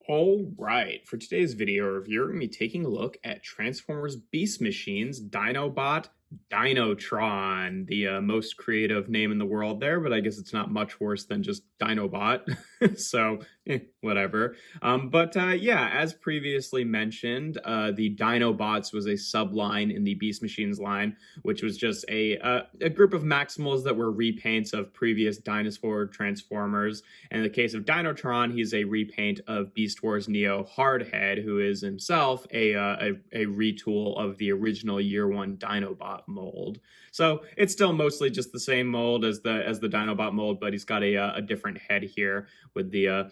All right, for today's video review, we're going to be taking a look at Transformers Beast Machines Dinobot Dinotron, the most creative name in the world there, but I guess it's not much worse than just Dinobot, so whatever. Yeah, as previously mentioned, the Dinobots was a subline in the Beast Machines line, which was just a group of Maximals that were repaints of previous dinosaur Transformers. And in the case of Dinotron, he's a repaint of Beast Wars Neo Hardhead, who is himself a retool of the original Year One Dinobot mold. So it's still mostly just the same mold as the Dinobot mold, but he's got a different head here with the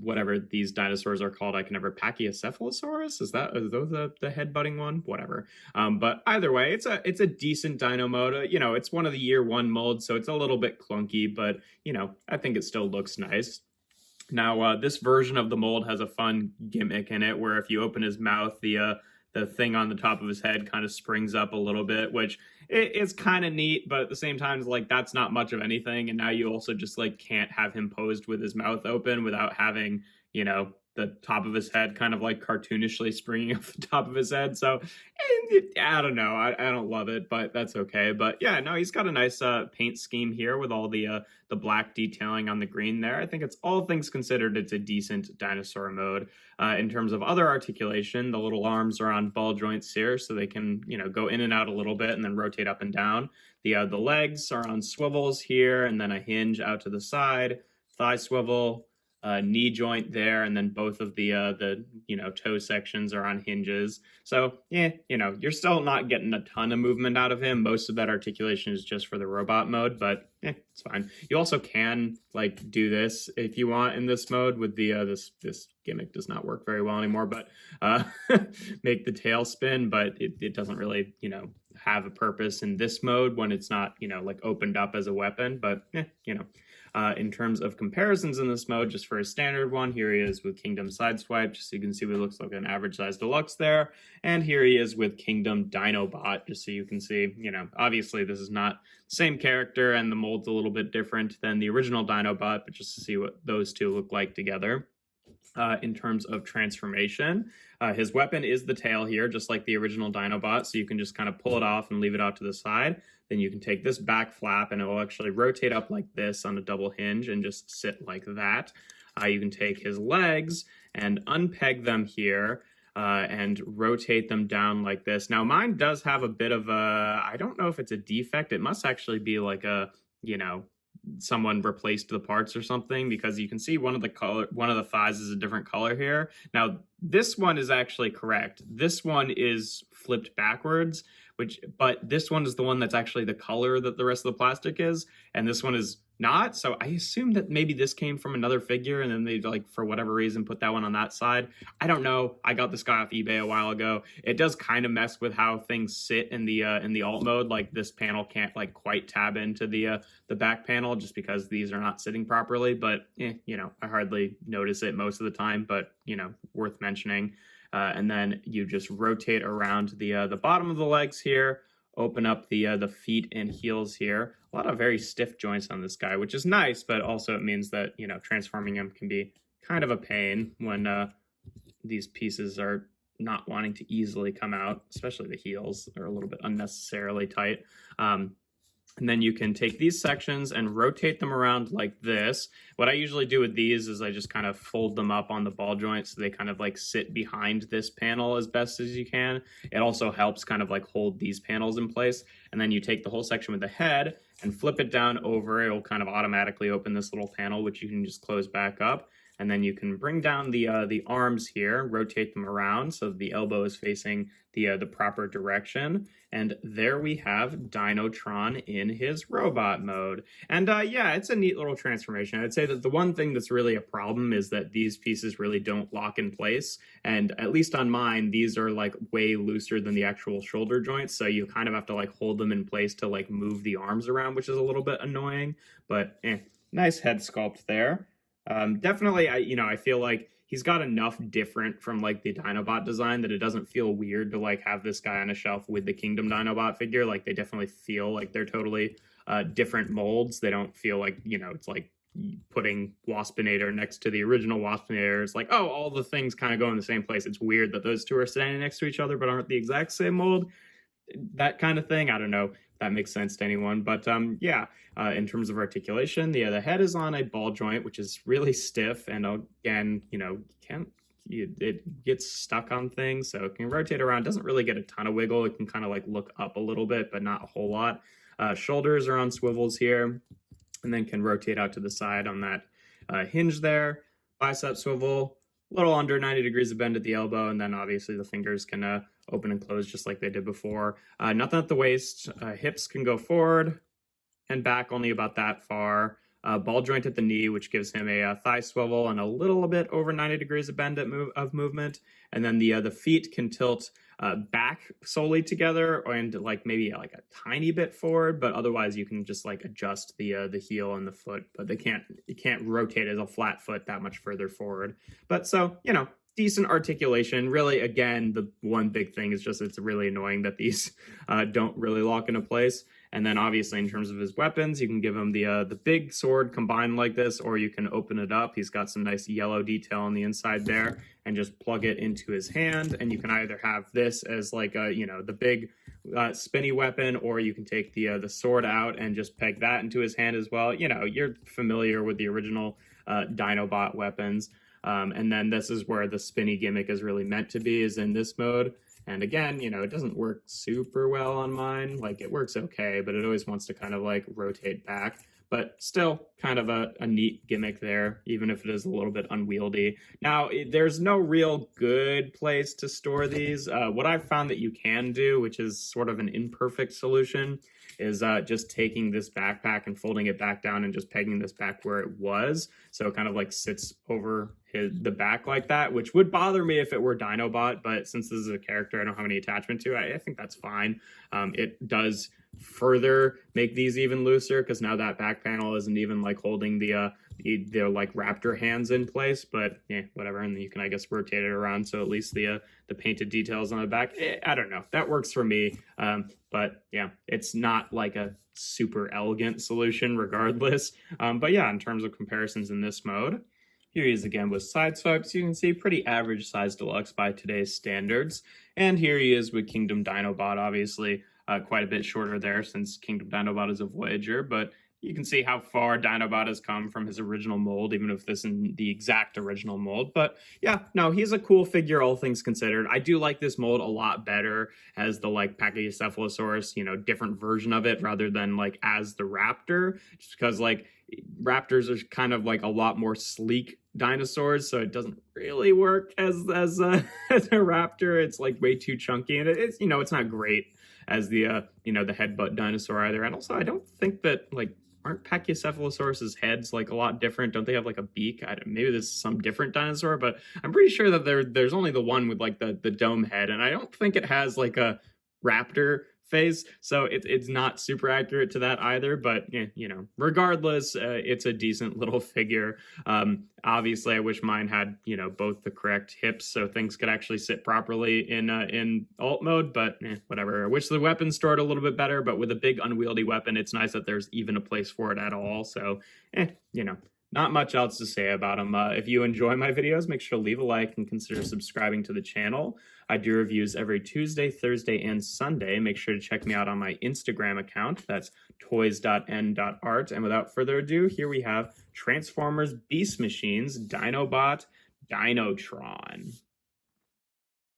whatever these dinosaurs are called. I can never pachycephalosaurus. Are those the head butting one? Whatever. But either way, it's a decent dino mode. It's one of the Year One molds, so it's a little bit clunky, but I think it still looks nice. Now, this version of the mold has a fun gimmick in it where if you open his mouth, the thing on the top of his head kind of springs up a little bit, which is kind of neat, but at the same time, like, that's not much of anything. And now you also just like can't have him posed with his mouth open without having, the top of his head kind of like cartoonishly springing up the top of his head. So I don't know. I don't love it, but that's okay. But yeah, no, he's got a nice paint scheme here with all the black detailing on the green there. I think it's all things considered, it's a decent dinosaur mode. In terms of other articulation, the little arms are on ball joints here, so they can go in and out a little bit and then rotate up and down. The legs are on swivels here, and then a hinge out to the side, thigh swivel. Knee joint there, and then both of the toe sections are on hinges. So yeah, you're still not getting a ton of movement out of him. Most of that articulation is just for the robot mode, but it's fine. You also can like do this if you want in this mode with the this gimmick does not work very well anymore, but make the tail spin, but it doesn't really have a purpose in this mode when it's not like opened up as a weapon. But in terms of comparisons in this mode, just for a standard one, here he is with Kingdom Sideswipe, just so you can see what looks like an average size deluxe there. And here he is with Kingdom Dinobot, just so you can see, obviously this is not the same character and the mold's a little bit different than the original Dinobot, but just to see what those two look like together. In terms of transformation, his weapon is the tail here, just like the original Dinobot, so you can just kind of pull it off and leave it out to the side. Then you can take this back flap and it will actually rotate up like this on a double hinge and just sit like that. You can take his legs and unpeg them here and rotate them down like this. Now mine does have a bit of I don't know if it's a defect. It must actually be like a, someone replaced the parts or something, because you can see one of the thighs is a different color here. Now this one is actually correct. This one is flipped backwards, but this one is the one that's actually the color that the rest of the plastic is, and this one is not. So I assume that maybe this came from another figure and then they like for whatever reason put that one on that side. I don't know. I got this guy off eBay a while ago. It does kind of mess with how things sit in the alt mode. Like this panel can't like quite tab into the back panel just because these are not sitting properly. But I hardly notice it most of the time. But worth mentioning. And then you just rotate around the bottom of the legs here. Open up the feet and heels here. A lot of very stiff joints on this guy, which is nice, but also it means that, transforming him can be kind of a pain when these pieces are not wanting to easily come out, especially the heels are a little bit unnecessarily tight. And then you can take these sections and rotate them around like this. What I usually do with these is I just kind of fold them up on the ball joint so they kind of like sit behind this panel as best as you can. It also helps kind of like hold these panels in place. And then you take the whole section with the head and flip it down over. It'll kind of automatically open this little panel, which you can just close back up. And then you can bring down the arms here, rotate them around so the elbow is facing the proper direction. And there we have Dinotron in his robot mode. And yeah, it's a neat little transformation. I'd say that the one thing that's really a problem is that these pieces really don't lock in place. And at least on mine, these are like way looser than the actual shoulder joints. So you kind of have to like hold them in place to like move the arms around, which is a little bit annoying. But nice head sculpt there. Definitely, I feel like he's got enough different from like the Dinobot design that it doesn't feel weird to like have this guy on a shelf with the Kingdom Dinobot figure. Like they definitely feel like they're totally different molds. They don't feel like, it's like putting Waspinator next to the original Waspinator. It's like, oh, all the things kind of go in the same place. It's weird that those two are standing next to each other but aren't the exact same mold. That kind of thing. I don't know if that makes sense to anyone, but yeah, in terms of articulation, the head is on a ball joint, which is really stiff, and again, it gets stuck on things, so it can rotate around. Doesn't really get a ton of wiggle. It can kind of like look up a little bit, but not a whole lot. Shoulders are on swivels here, and then can rotate out to the side on that hinge there. Bicep swivel, a little under 90 degrees of bend at the elbow, and then obviously the fingers can open and close just like they did before. Nothing at the waist. Hips can go forward and back only about that far. Ball joint at the knee, which gives him a thigh swivel and a little bit over 90 degrees of bend of movement. And then the feet can tilt back solely together, and like maybe like a tiny bit forward, but otherwise you can just like adjust the heel and the foot, but it can't rotate as a flat foot that much further forward. But so, decent articulation. Really, again, the one big thing is just it's really annoying that these don't really lock into place. And then obviously in terms of his weapons, you can give him the big sword combined like this, or you can open it up. He's got some nice yellow detail on the inside there, and just plug it into his hand. And you can either have this as like the big spinny weapon, or you can take the sword out and just peg that into his hand as well. You're familiar with the original Dinobot weapons. And then this is where the spinny gimmick is really meant to be, is in this mode. And again, it doesn't work super well on mine. Like, it works okay, but it always wants to kind of like rotate back. But still kind of a neat gimmick there, even if it is a little bit unwieldy. Now, there's no real good place to store these. What I've found that you can do, which is sort of an imperfect solution, is just taking this backpack and folding it back down and just pegging this back where it was. So it kind of like sits over the back like that, which would bother me if it were Dinobot, but since this is a character I don't have any attachment to, I think that's fine. It does further make these even looser, because now that back panel isn't even like holding the like raptor hands in place, but yeah, whatever. And you can, I guess, rotate it around so at least the painted details on the back, I don't know, that works for me. But yeah, it's not like a super elegant solution regardless. But yeah, in terms of comparisons in this mode, here he is again with side swipes. You can see pretty average size deluxe by today's standards. And here he is with Kingdom Dinobot, obviously quite a bit shorter there since Kingdom Dinobot is a Voyager, but you can see how far Dinobot has come from his original mold, even if this isn't the exact original mold. But yeah, no, he's a cool figure, all things considered. I do like this mold a lot better as the like pachycephalosaurus, different version of it, rather than like as the raptor, just because like raptors are kind of like a lot more sleek dinosaurs, so it doesn't really work as a raptor. It's like way too chunky, and it's it's not great as the the headbutt dinosaur either. And also, I don't think that like, aren't Pachycephalosaurus's heads like a lot different? Don't they have like a beak? Maybe this is some different dinosaur, but I'm pretty sure that there's only the one with like the dome head, and I don't think it has like a raptor face, so it's not super accurate to that either. But regardless, it's a decent little figure. Obviously, I wish mine had both the correct hips so things could actually sit properly in alt mode, but whatever. I wish the weapon stored a little bit better, but with a big unwieldy weapon, it's nice that there's even a place for it at all. So not much else to say about them. If you enjoy my videos, make sure to leave a like and consider subscribing to the channel. I do reviews every Tuesday, Thursday, and Sunday. Make sure to check me out on my Instagram account. That's toys.n.art. And without further ado, here we have Transformers Beast Machines Dinobot Dinotron.